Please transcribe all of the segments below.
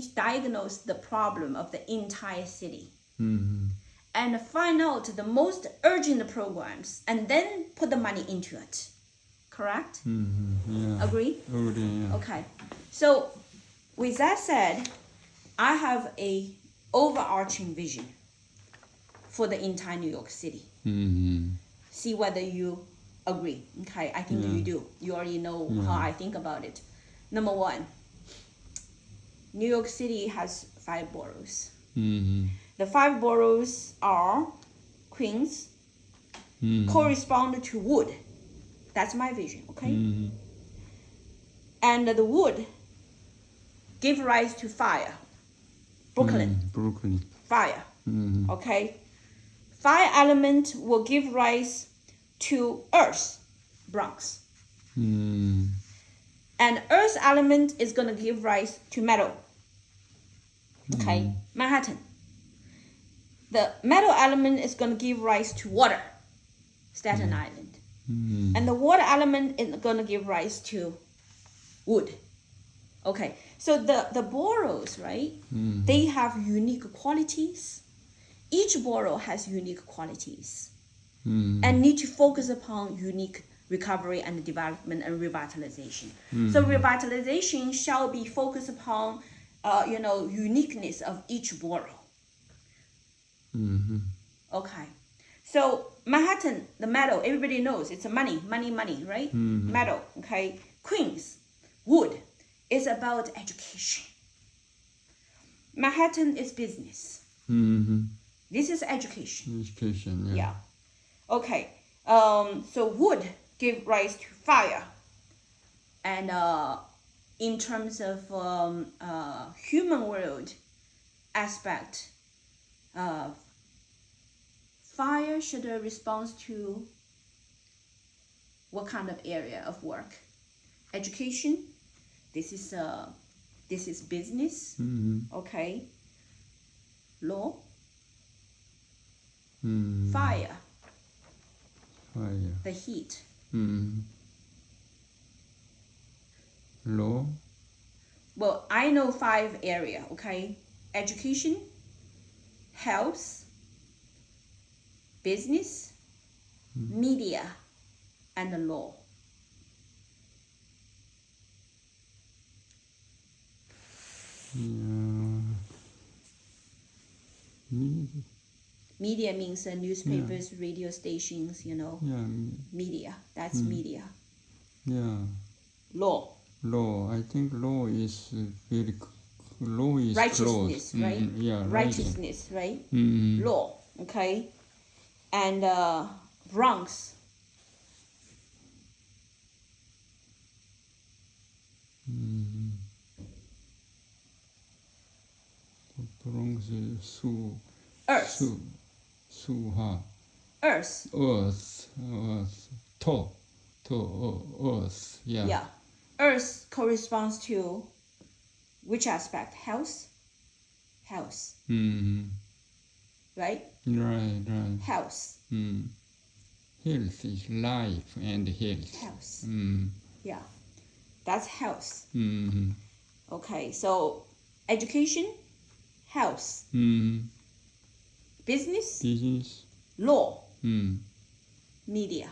need to diagnose the problem of the entire city. Mm-hmm. And find out the most urgent programs and then put the money into it. Correct? Mm-hmm. Yeah. Agree? Agree, yeah. Okay. So with that said, I have a overarching vision for the entire New York City. Mm-hmm. See whether you agree. Okay, I think you do. You already know how I think about it. Number one, New York City has 5 boroughs. Mm-hmm. The 5 boroughs are Queens, correspond to wood. That's my vision, okay? Mm-hmm. And the wood give rise to fire. Brooklyn, Brooklyn. fire, Mm-hmm. okay? Fire element will give rise to earth, Bronx. Mm-hmm. And earth element is going to give rise to metal, okay? Manhattan. The metal element is going to give rise to water, Staten Island. Mm-hmm. And the water element is going to give rise to wood. Okay, so the boroughs, right? They have unique qualities. Each borough has unique qualities and need to focus upon unique recovery and development and revitalization. So revitalization shall be focused upon, uniqueness of each borough. Mm-hmm. Okay, so Manhattan, the metal, everybody knows it's a money, right? Metal, okay. Queens, wood, is about education. Manhattan is business. Mm-hmm. This is education. Education, yeah. Yeah. Okay. So wood give rise to fire, and in terms of human world aspect, fire should respond to what kind of area of work? Education. This is business. Mm-hmm. Okay. Law. Mm-hmm. Fire. Fire. The heat. Mm-hmm. Law. Well, I know 5 area. Okay. Education, health, business, media, and the law. Yeah. Media means newspapers, radio stations, Yeah. media. That's media. Yeah. Law. Law. I think law is very. Law is Righteousness, close. right? Mm-hmm. Yeah. Righteousness, right? Mm-hmm. Law. Okay. And Bronx. Mm-hmm. Bronx is Earth. Earth. Earth. Yeah. Yeah. Earth corresponds to which aspect? Health. Mm-hmm. Right? Right. Health. Mm. Health is life and health. Health. Mm. Yeah. That's health. Mm-hmm. Okay, so education, health, Mm. business, law, media.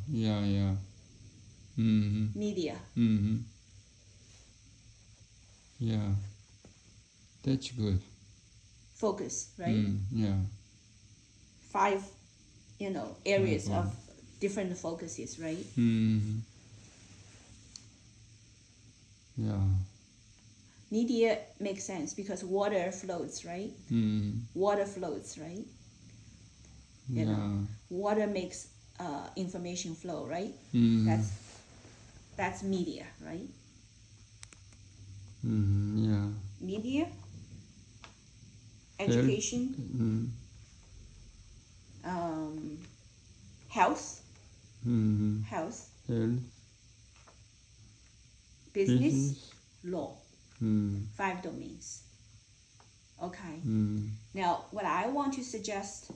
Yeah. Mm-hmm. Media. Mm-hmm. Yeah, that's good. Focus, right? Yeah. 5, areas of different focuses, right? Mm-hmm. Yeah. Media makes sense because water floats, right? Water floats, right? Water makes information flow, right? That's media, right? Yeah. Media, education, health, Health. business, law. 5 domains. Okay. Now, what I want to suggest,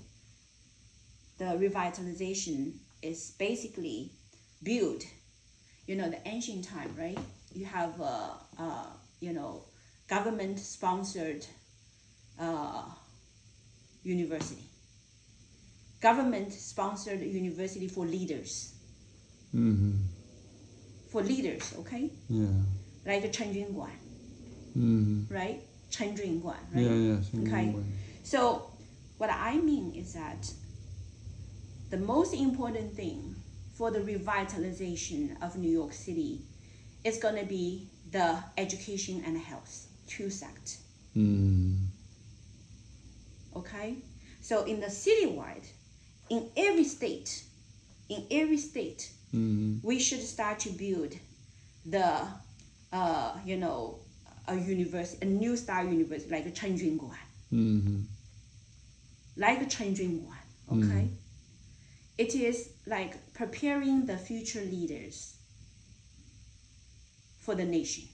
the revitalization is basically build. The ancient time, right? You have government-sponsored university. Government-sponsored university for leaders. For leaders, okay? Yeah. Like Chen Junguan, right? Chen Junguan, right? Yeah. Okay. So what I mean is that the most important thing for the revitalization of New York City is going to be the education and health, two sectors. Okay? So in the citywide, in every state, we should start to build the, a university, a new style university like Chen Junguan. Like Chen Junguan, okay? It is like preparing the future leaders for the nation.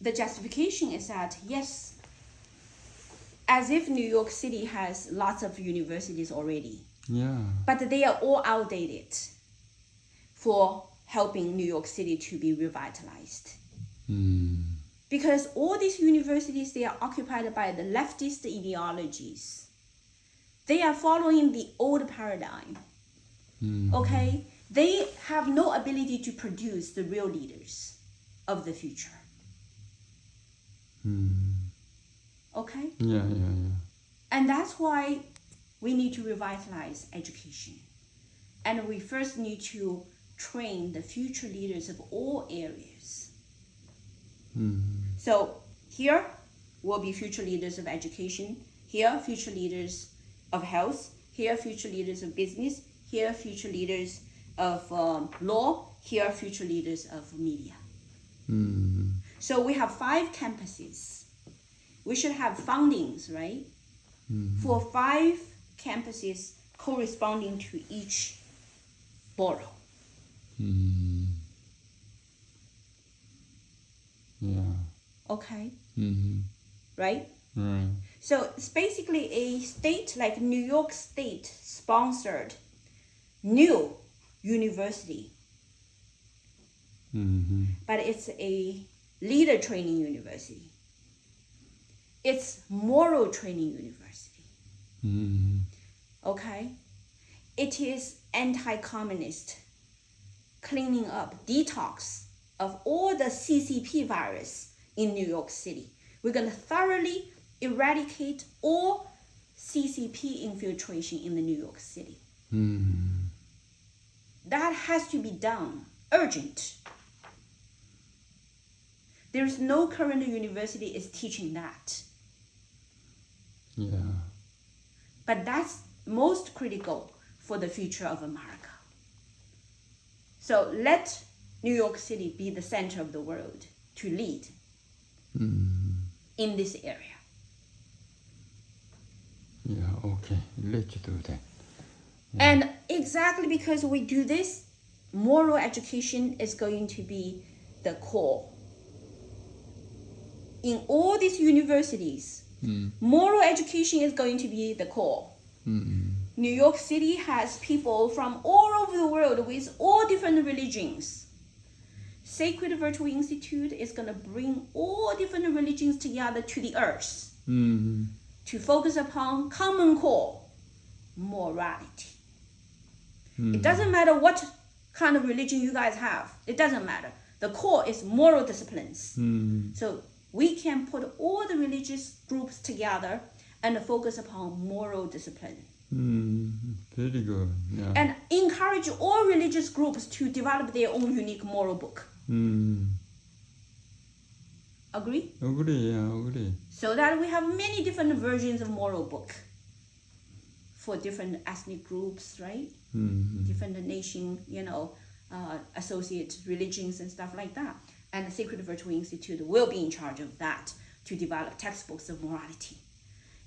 The justification is that, yes, as if New York City has lots of universities already. Yeah. But they are all outdated for helping New York City to be revitalized. Because all these universities, they are occupied by the leftist ideologies. They are following the old paradigm. Okay? They have no ability to produce the real leaders of the future. Okay? Yeah. And that's why we need to revitalize education. And we first need to train the future leaders of all areas. So here will be future leaders of education. Here, future leaders of health. Here, future leaders of business. Here, future leaders of law. Here, future leaders of media. So we have 5 campuses. We should have fundings, right? For 5 campuses corresponding to each borough. Yeah. Okay? Right. Right? So it's basically a state, like New York State sponsored new university. But it's a leader training university. It's moral training university. Okay? It is anti-communist, cleaning up, detox of all the CCP virus in New York City. We're going to thoroughly eradicate all CCP infiltration in the New York City. That has to be done, urgent. There is no current university is teaching that. Yeah. But that's most critical for the future of America. So let New York City be the center of the world to lead in this area. Yeah, okay. Let's do that. And exactly because we do this, moral education is going to be the core. In all these universities, moral education is going to be the core. New York City has people from all over the world with all different religions. Sacred Virtual Institute is going to bring all different religions together to the earth to focus upon common core, morality. It doesn't matter what kind of religion you guys have. It doesn't matter. The core is moral disciplines. So we can put all the religious groups together and focus upon moral discipline. Very good. Yeah. And encourage all religious groups to develop their own unique moral book. Agree? Agree. So that we have many different versions of moral book for different ethnic groups, right? Different nation, associate religions and stuff like that. And the Sacred Virtual Institute will be in charge of that to develop textbooks of morality,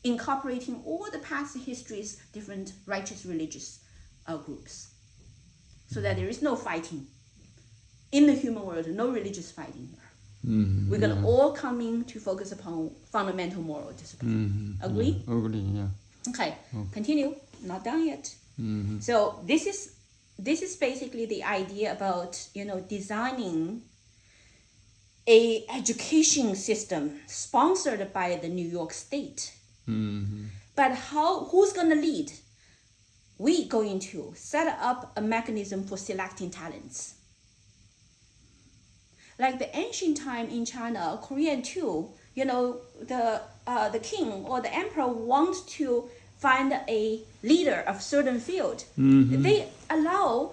incorporating all the past histories, different righteous religious groups, so that there is no fighting. In the human world, no religious fighting here. We're going to all come in to focus upon fundamental moral discipline. Agree? Yeah, agree, yeah. Okay, continue. Not done yet. So this is basically the idea about designing a education system sponsored by the New York State. But who's going to lead? We're going to set up a mechanism for selecting talents. Like the ancient time in China, Korean too, the king or the emperor wants to find a leader of certain field. They allow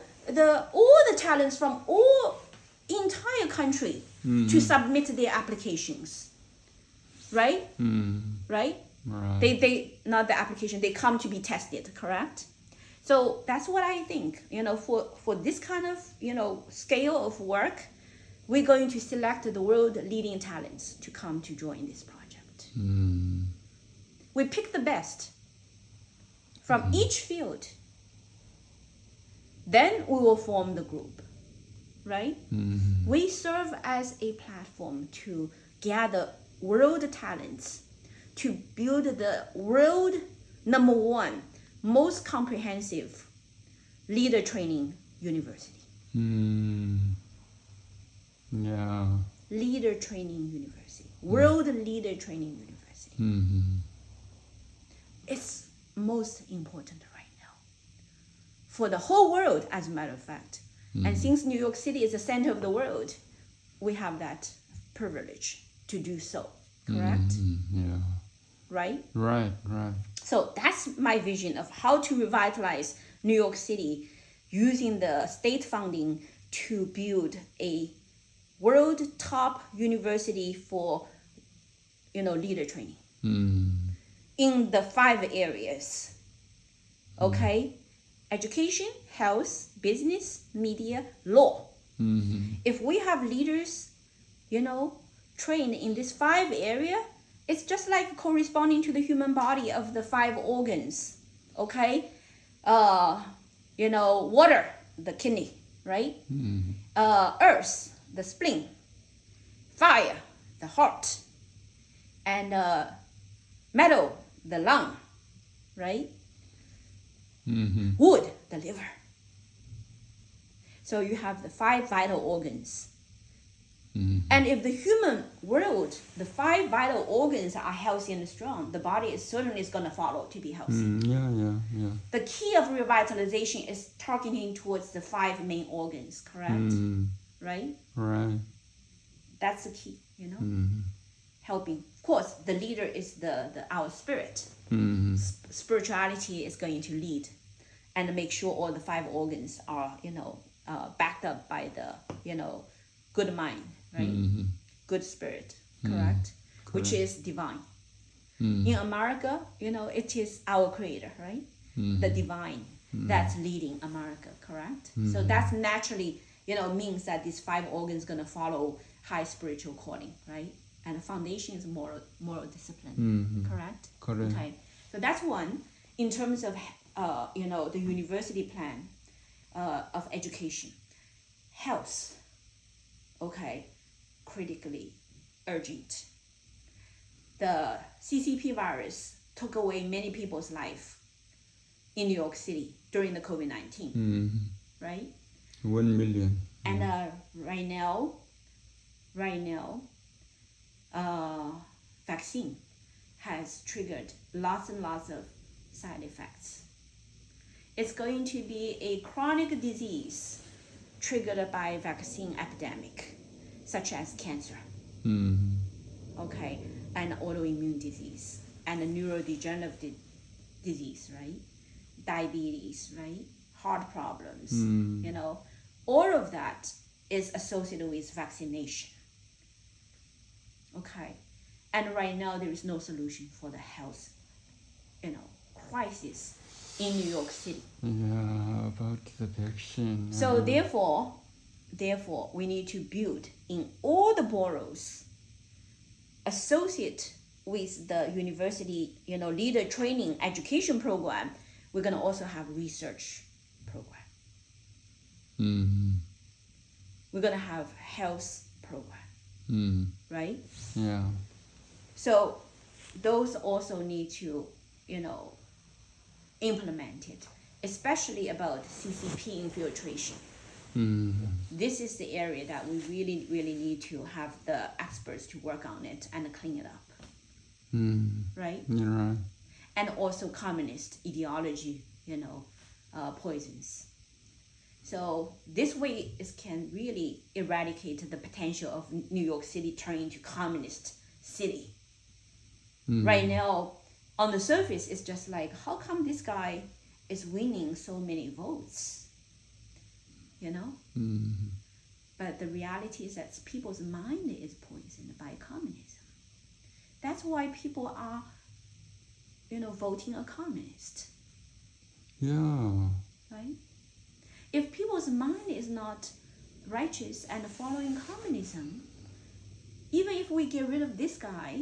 all the talents from all entire country to submit their applications, right? Right? They not the application, they come to be tested, correct? So that's what I think, for this kind of, scale of work, we're going to select the world leading talents to come to join this project. We pick the best from each field. Then we will form the group, right? We serve as a platform to gather world talents to build the world #1 most comprehensive leader training university. Yeah. Leader training university. World leader training university. It's most important right now for the whole world, as a matter of fact. And since New York City is the center of the world, we have that privilege to do so, correct? Yeah. Right? Right. So that's my vision of how to revitalize New York City using the state funding to build a world top university for, leader training in the 5 areas. Okay? Education, health, business, media, law. If we have leaders, trained in this 5 area, it's just like corresponding to the human body of the 5 organs. Okay? Water, the kidney, right? Earth, the spleen. Fire, the heart. And metal, the lung, right? Wood, the liver. So you have the 5 vital organs. And if the human world, the 5 vital organs are healthy and strong, the body is certainly going to follow to be healthy. Yeah. The key of revitalization is targeting towards the 5 main organs, correct? Right? Right. That's the key, helping. Of course, the leader is our spirit. Spirituality is going to lead and make sure all the 5 organs are, backed up by the, good mind, right? Good spirit, correct? Which is divine. In America, it is our creator, right? The divine that's leading America, correct? So that's naturally, means that these 5 organs going to follow high spiritual calling, right? And the foundation is moral discipline, correct? Correct. Okay, so that's one. In terms of, the university plan of education. Health, okay, critically urgent. The CCP virus took away many people's life in New York City during the COVID-19, right? 1 million. And right now, vaccine has triggered lots and lots of side effects. It's going to be a chronic disease triggered by vaccine epidemic, such as cancer, okay, and autoimmune disease, and a neurodegenerative disease, right? Diabetes, right? Heart problems, all of that is associated with vaccination. Okay, and right now there is no solution for the health, crisis in New York City. Yeah, about the vaccine. So therefore, we need to build in all the boroughs associate with the university, leader training education program. We're going to also have research program. We're going to have health program, right? Yeah. So those also need to, implement it, especially about CCP infiltration. This is the area that we really, really need to have the experts to work on it and clean it up. Right? You're right. And also communist ideology, poisons. So this way can really eradicate the potential of New York City turning into communist city. Right now, on the surface, it's just like, how come this guy is winning so many votes? But the reality is that people's mind is poisoned by communism. That's why people are, voting a communist. Yeah. Right? If people's mind is not righteous and following communism, even if we get rid of this guy,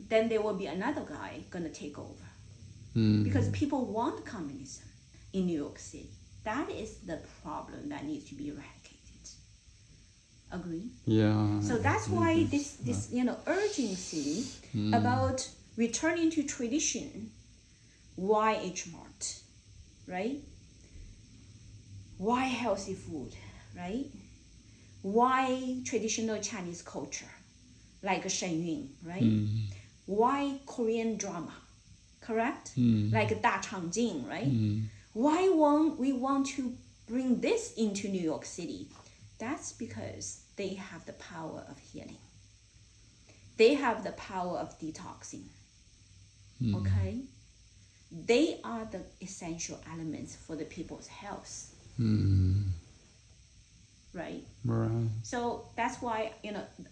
then there will be another guy going to take over. Because people want communism in New York City. That is the problem that needs to be eradicated. Agree? Yeah. So that's why this urgency about returning to tradition. Why H Mart, right? Why healthy food, right? Why traditional Chinese culture, like Shenyun, right? Why Korean drama, correct? Like Da Changjing, right? Why we want to bring this into New York City? That's because they have the power of healing. They have the power of detoxing. Okay? They are the essential elements for the people's health. Right? Right. So that's why,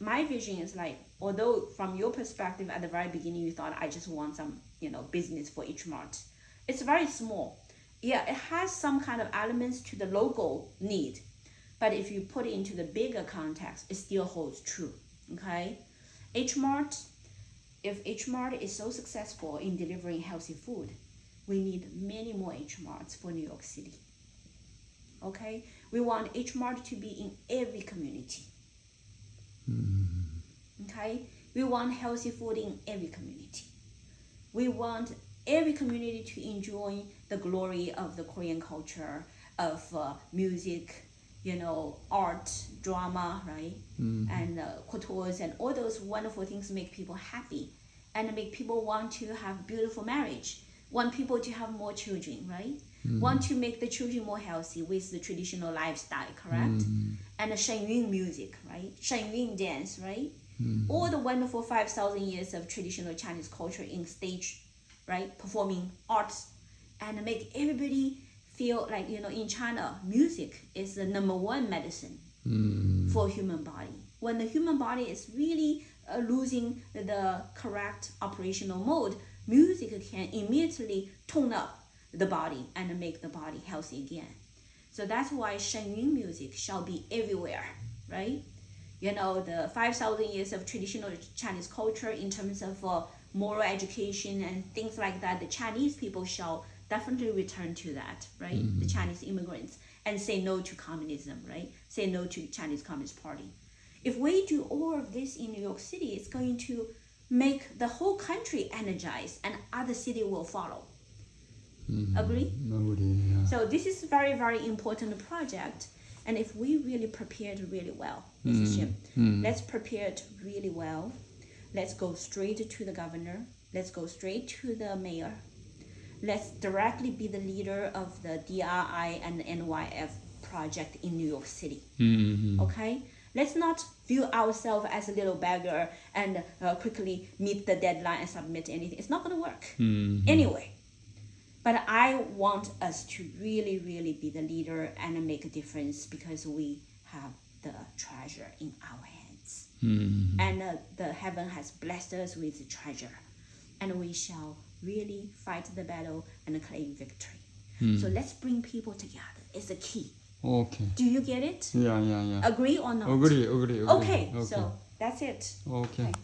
my vision is like, although from your perspective at the very beginning you thought I just want some, business for H Mart. It's very small. Yeah, it has some kind of elements to the local need. But if you put it into the bigger context, it still holds true. Okay? H Mart, if H Mart is so successful in delivering healthy food, we need many more H Marts for New York City. Okay? We want H Mart to be in every community. Okay? We want healthy food in every community. We want every community to enjoy the glory of the Korean culture, of music, art, drama, right? And coutures and all those wonderful things make people happy and make people want to have beautiful marriage, want people to have more children, right? Want to make the children more healthy with the traditional lifestyle, correct? And the Shenyun music, right? Shenyun dance, right? All the wonderful 5,000 years of traditional Chinese culture in stage, right? Performing arts and make everybody feel like, in China, music is the #1 medicine for human body. When the human body is really losing the correct operational mode, music can immediately tone up the body and make the body healthy again. So that's why Shenyun music shall be everywhere, right? The 5,000 years of traditional Chinese culture in terms of moral education and things like that, the Chinese people shall definitely return to that, right? The Chinese immigrants, and say no to communism, right? Say no to Chinese Communist Party. If we do all of this in New York City, it's going to make the whole country energized and other cities will follow. Agree? Agree, yeah. So this is a very, very important project. And if we really prepared really well, Mrs. Jim, let's prepare it really well. Let's go straight to the governor. Let's go straight to the mayor. Let's directly be the leader of the DRI and the NYF project in New York City. Okay? Let's not view ourselves as a little beggar and quickly meet the deadline and submit anything. It's not going to work. Anyway. But I want us to really, really be the leader and make a difference because we have the treasure in our hands. And the heaven has blessed us with the treasure. And we shall really fight the battle and claim victory. So let's bring people together. It's the key. Okay. Do you get it? Yeah. Agree or not? Agree. Okay, so that's it. Okay.